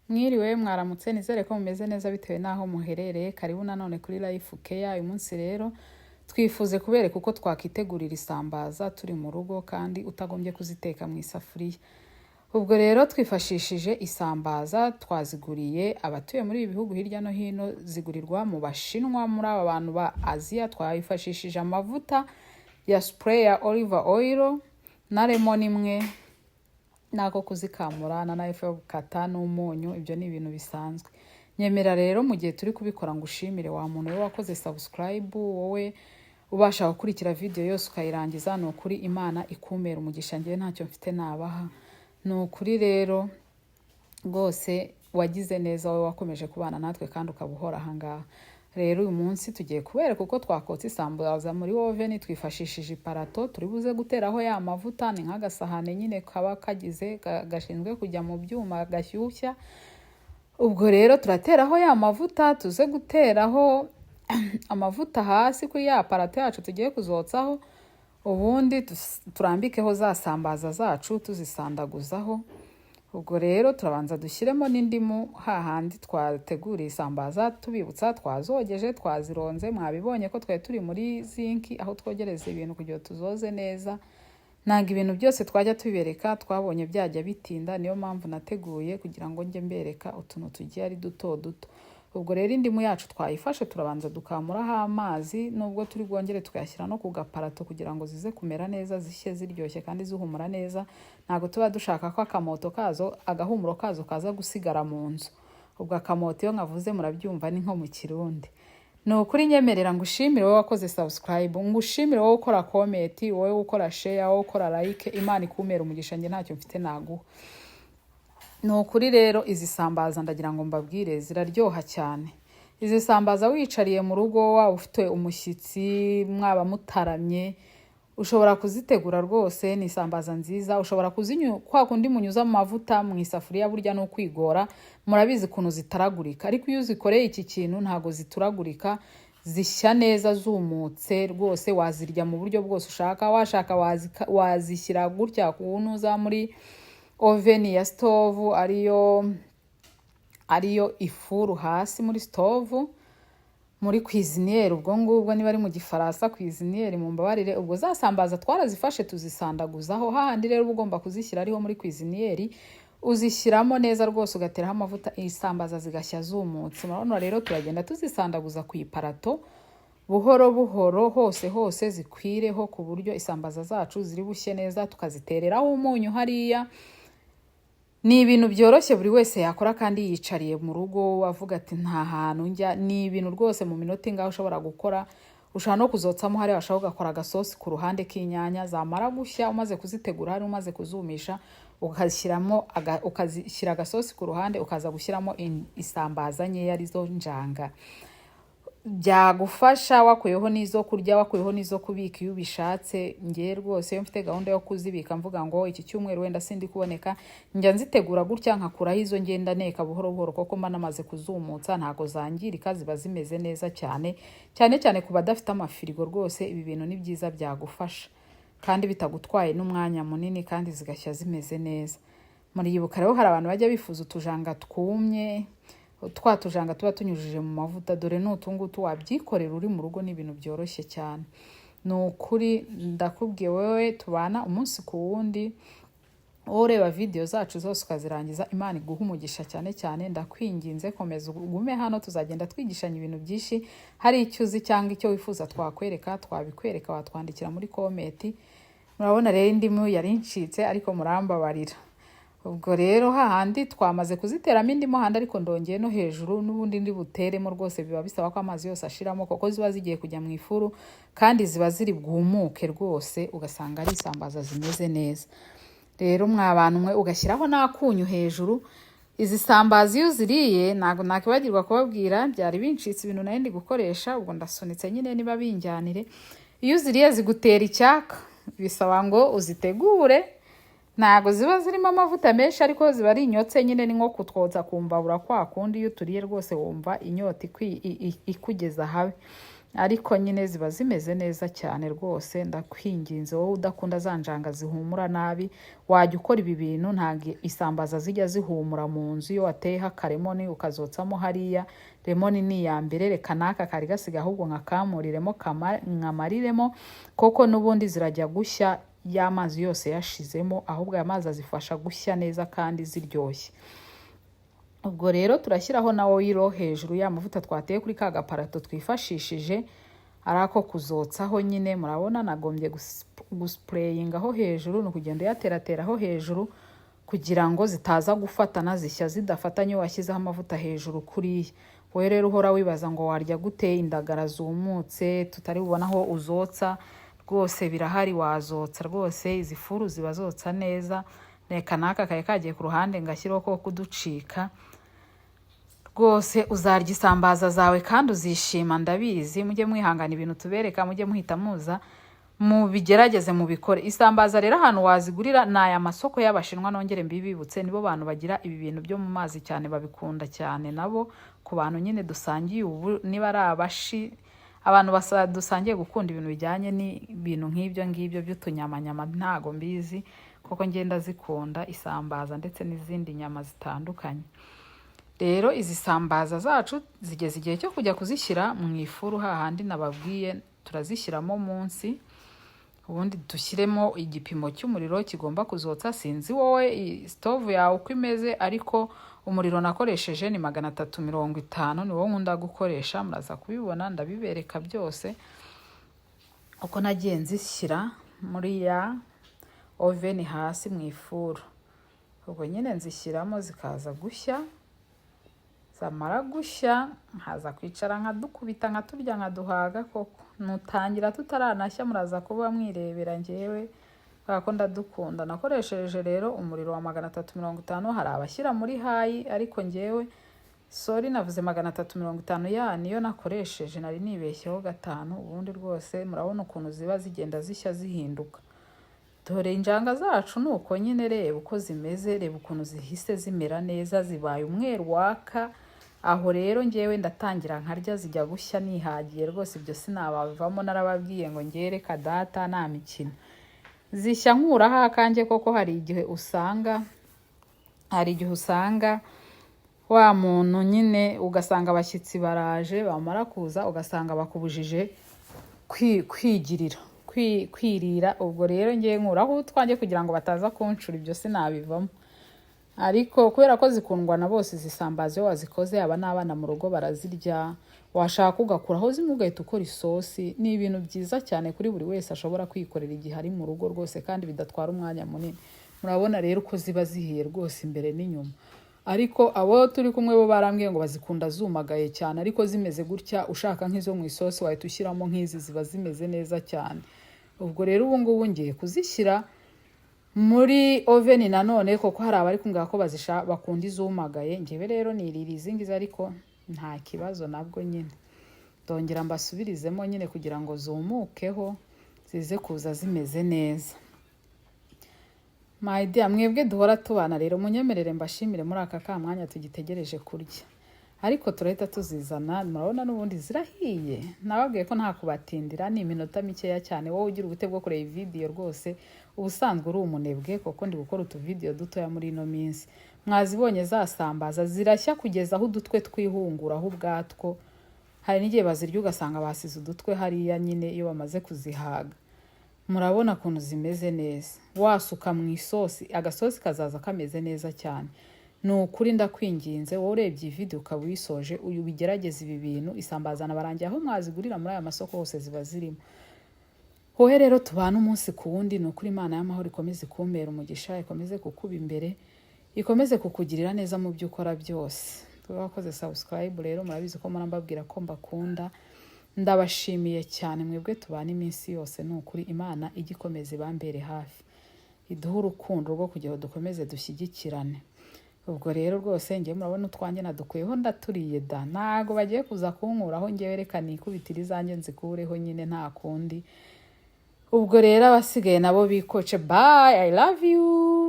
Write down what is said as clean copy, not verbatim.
Mwiriwe mwaramutse nizere ko mumeze neza bitewe naho muherereye. Karibu nanone kuri Life Care. Uyu munsi rero twifuze kubereka uko twakitegurira isambaza turi mu rugo kandi utagombye kuziteka mu isafuriya. Ubwo rero twifashishije isambaza twaziguriye abatuye muri ibi bihugu hirya no hino, zigurirwa mu Bashinwa muri aba bantu ba Aziya. Twifashishije amavuta ya spray ya olive oil na lemon imwe nako kuzikamura na knife yo gukata n'umunyu. Ibyo ni ibintu bisanzwe. Nyemera rero mu gihe turi kubikora ngo ushimire wa muntu we wakoze subscribe, wowe ubasha gukurikira video yose ukayirangiza. Ni ukuri Imana ikumera umugisha, ngiye ntacyo mfite nabaha. Ni ukuri rero rwose wagize neza, wowe wakomeje kubana natwe kandi ukabuhora ahangaha. Rero uyu munsi tugiye kubereka uko twakotsa isambaza muri oven twifashishije iparato. Turi buze guteraho ya mavuta, ni nk'agasahane nyine kaba kagize gashinzwe kujya mu byuma gashyushya. Ubwo rero turateraho ya mavuta, tuze guteraho amavuta hasi kuri ya parato yacu tugiye kuzotsaho, ubundi turambikeho za sambaza zacu tuzisandaguzaho. Ubwo rero turabanza dushyiremo n'indimu hahandi twateguriye isambaza, tubibutsa twazogeje twazironze. Mwabibonye ko twari turi muri zinki aho twogereza ibintu kugira tuzoze neza. Nanga ibintu byose twajya tubibereka, twabonye byajya bitinda, niyo mpamvu nateguye kugira ngo njye mbereka utuntu tugiye ari duto duto. Ubwo rero indimu yacu twayifashe, turabanza dukamuraho amazi, nubwo turi bwongere tukayashyira no ku gaparato kugira ngo zize kumera neza, zishye ziryoshye kandi zihumura neza. Ntago tuba dushaka ko akamoto kazo, agahumuro kazo kaza gusigara mu nzu. Ubwo akamoto iyo nkavuze murabyumva ni nko mu Kirundi. Ni ukuri nyemerera ngo ushimire wowe wakoze subscribe, ngo ushimire wowe ukora comment, wowe ukora share, wowe ukora like. Imana ikumera umugisha, nge ntacyo mfite naguha. Ni ukuri rero izi sambaza ndagira ngo mbabwire ziraryoha cyane. Izi sambaza wicariye mu rugo, waba ufite umushyitsi, mwaba mutaramye, ushobora kuzitegura rwose. Ni sambaza nziza. Ushobora kwa kundi munyuza mu mavuta mu isafuriya, burya no kwigora. Murabizi kuntu zitaragurika, ariko iyo uzikoreye iki kintu ntago zituragurika, zishya neza zumutse rwose. Wazirya mu buryo bwose ushaka. Washaka wazishyira gutya kunuza muri oven ya stove, ariyo ifuru hasi muri stove, muri cuisiniere. Ubwo ngubwo niba ari mu gifaransa cuisiniere mumbabarire. Ubwo zasambaza twarazifashe tuzisandaguzaho. Hahandi rero ugomba kuzishyira ariho muri cuisiniere, uzishyiramo neza rwose, ugateraho amavuta, isambaza zigashya zumutse. Murabona rero turagenda tuzisandaguza ku iparato buhoro buhoro, hose zikwireho, ku buryo isambaza zacu ziri bushye neza. Tukazitereraho umunyu hariya. Ni ibintu byoroshye buri wese yakora kandi yicariye mu rugo avuga ati nta hantu njya. Ni ibintu rwose mu minota ingaho ushobora gukora. Ushobora no kuzotsamo hari washaka gukora agasosi ku ruhande k'inyanya, zamara gushya umaze kuzitegura, hari umaze kuzumisha, ukazishyira agasosi ku ruhande, ukaza gushyiramo isambaza nkeya arizo njanga. Byagufasha wakuyeho n'izo kurya, wakuyeho n'izo kubika iyo ubishatse. Ngiye rwose iyo mfite gahunda yo kuzibika mvuga ngo iki cyumweru wenda sindi kuboneka, njya nzitegura gutya nkakuraho izo ngenda neka buhoro buhoro, kuko mba namaze kuzumutsa ntago zangirika, ziba zimeze neza cyane cyane ku badafite amafirigo. Rwose ibi bintu ni byiza, byagufasha kandi bitagutwaye n'umwanya munini, kandi zigashya zimeze neza. Muribuka rero hari abantu bajya bifuza utujanga twumye, tujanga tuba tunyujije mu mavuta. Dore n'utungutu wabyikorera uri mu rugo, ni ibintu byoroshye cyane. Ni ukuri ndakubwiye wowe tubana umunsi ku wundi, wowe ureba video zacu zose ukazirangiza, Imana iguha umugisha cyane cyane. Ndakwinginze komeza ugume hano, tuzagenda twigishanya ibintu byinshi. Hari icyo uzi cyangwa icyo wifuza twakwereka, twabikwereka, watwandikira muri comment. Murabona rero indimu yari incitse ariko murambabarira. Ubwo rero hahandi twamaze kuziteramo indimu handi, ariko ndongeye no hejuru n'ubundi ndi buteremo. Rwose biba bisaba ko amazi yose ashiramo, kuko ziba zigiye kujya mu ifuru kandi ziba ziri bwumuke rwose, ugasanga ari isambaza zimeze neza. Rero mwabantu mwe ugashyiraho n'akunyu hejuru. Izi sambaza iyo ziriye ntago nakibagirwa kubabwira, byari bincitse ibintu nari ndi gukoresha. Ubwo ndasunitse nyine niba binjyanire. Iyo ziriye zigutera icyaka, bisaba ngo uzitegure. Ntago ziba zirimo amavuta menshi, ariko ziba ari inyotse nyine, ni nko kutwotsa kumbabura kwa kundi. Iyo turiye rwose wumva inyota ikugeza habe. ariko nyine ziba zimeze neza cyane rwose. Ndakwinginze wowe udakunda za njanga zihumura nabi, wajya ukora ibi bintu. Ntabwo isambaza zijya zihumura mu nzu iyo wateyeho akaremoni ukazotsamo hariya. Lemoni ni iya mbere, reka n'aka kari gasiga ahubwo nkakamuriremo nkamariremo, koko n'ubundi zirajya gushya y'amazi yose yashizemo, ahubwo aya mazi azifasha gushya neza kandi ziryoshye. Ubwo rero turashyiraho na oil hejuru ya mavuta twateye kuri ka gaparato twifashishije arako kuzotsaho nyine. Murabona nagombye gusprayingaho hejuru, no kugenda yaterateraho hejuru kugira ngo zitaza gufatana zishya zidafatanye washyizeho amavuta hejuru kuriya. Wowe rero uhora wibaza ngo warya gute indagara zumutse tutari bubona aho uzotsa, rwose birahari wazotsa rwose. Izi furu ziba zotsa neza. Reka n'aka kare kagiye ku ruhande ngashyiraho ko kuducika. Rwose uzarya isambaza zawe kandi uzishima, ndabizi. Mujye mwihangana ibintu tubereka, mujye muhita muza mubigerageze mubikore. Isambaza rero ahantu wazigurira ni aya masoko y'Abashinwa, nongere mbibibutse, nibo bantu bagira ibi bintu byo mu mazi cyane, babikunda cyane nabo. Ku bantu nyine dusangiye ubu, niba ari abashi, abantu dusangiye gukunda ibintu bijyanye n'ibintu nk'ibyo ngibyo by'utunyamanyama, ntago mbizi kuko ngenda zikunda isambaza ndetse n'izindi nyama zitandukanye. Rero izi sambaza zacu zigeze igihe cyo kujya kuzishyira mu ifuru, hahandi nababwiye turazishyiramo munsi, ubundi dushyiremo igipimo cy'umuriro kigomba kuzotsa. Sinzi wowe stove yawe uko imeze, ariko umuriro nakoresheje ni 350, ni wo nkunda gukoresha. Muraza kubibona ndabibereka byose uko nagiye nzishyira muri ya oven hasi mu ifuru. Ubwo nyine nzishyiramo zikaza gushya, zamara gushya nkaza kwicara nkadukubita nkaturya nkaduhaga. Koko nutangira tutaranashya muraza kuba mwirebera njyewe ko ndadukunda. Nakoresheje rero umuriro wa 350. Hari abashyira muri hayi, ariko njyewe sorry navuze 350 ya niyo nakoresheje, nari nibeshyeho 5. Ubundi rwose murabona ukuntu ziba zigenda zishya zihinduka. Dore injanga zacu nuko nyine, reba uko zimeze, reba ukuntu zihise zimera neza, zibaye umweru waka. Aho rero njyewe ndatangira nkarya zijya gushya nihagiye rwose. Ibyo sinabavamo, narababwiye ngo ngereka data nta mikino. Zishya nkuraho akanjye koko. Hari igihe usanga wa muntu nyine ugasanga abashyitsi baraje, bamara kuza ugasanga bakubujije kwirira. Ubwo rero ngiye nkuraho utwanjye kugira ngo bataza kuncura, ibyo sinabivamo. Ariko kubera ko zikundwa na bose zisambaza, iyo wazikoze aba n'abana mu rugo barazirya. Washaka ugakuraho zimwe ugahita ukora isosi. Ni ibintu byiza cyane kuri buri wese ashobora kwikorera igihe ari mu rugo rwose, kandi bidatwara umwanya munini. Murabona rero uko ziba zihiye rwose imbere n'inyuma. Ariko abo turi kumwe bo barambwiye ngo bazikunda zumagaye cyane, ariko zimeze gutya ushaka nk'izo mu isosi wahita ushyiramo nk'izi, ziba zimeze neza cyane. Ubwo rero ubu ngubu ngiye kuzishyira muri oven nanone, kuko hari abari kumbwira ko bakunda izumagaye. Njyewe rero nirira izi ngizi, ariko nta kibazo nabwo nyine. Ndongera mbasubirizemo nyine kugira ngo zumukeho zize kuza zimeze neza. My dear, mwebwe duhora tubana rero munyemerere mbashimire muri aka kamwanya tugitegereje kurya. Ariko turahita tuzizana, murabona n'ubundi zirahiye. Nababwiye ko nta kubatindira, ni iminota mikeya cyane. Wowe ugira ubute bwo kureba video rwose, ubusanzwe uri umunebwe, kuko ndi gukora utu video dutoya muri ino minsi. Mwazibonye zasambaza zirashya kugeza aho udutwe twihunguraho ubwatwo. Hari n'igihe bazirya ugasanga basize udutwe hariya nyine iyo bamaze kuzihaga. Murabona ukuntu zimeze neza. Wasuka mu isosi, agasosi kazaza kameze neza cyane. Ni ukuri ndakwinginze wowe urebye video ukaba uyisoje, ubigerageze ibi bintu. Isambaza nabarangiye aho mwazigurira muri aya masoko hose ziba zirimo. Wowe rero tubana umunsi ku wundi. Ni ukuri Imana y'amahoro ikomeze kumpera umugisha, ikomeze kukuba imbere, ikomeze kukugirira neza mu byo ukora byose. Twakoze subscribe rero, murabizi ko murambabwira ko mbakunda. Ndabashimiye cyane mwebwe tubana iminsi yose. Ni ukuri Imana igikomeze bambere hafi, iduha urukundo rwo kugira dukomeze dushyigikirane. Ubwo rero rwose ngiye murabona utwanjye nadukuyeho ndaturiye da. Ntago bagiye kuza kunkuraho, ngewe reka nikubitira izanjye nzikureho nyine nta kundi. Ubwo rero abasigaye nabo bikoce. Bye, I love you.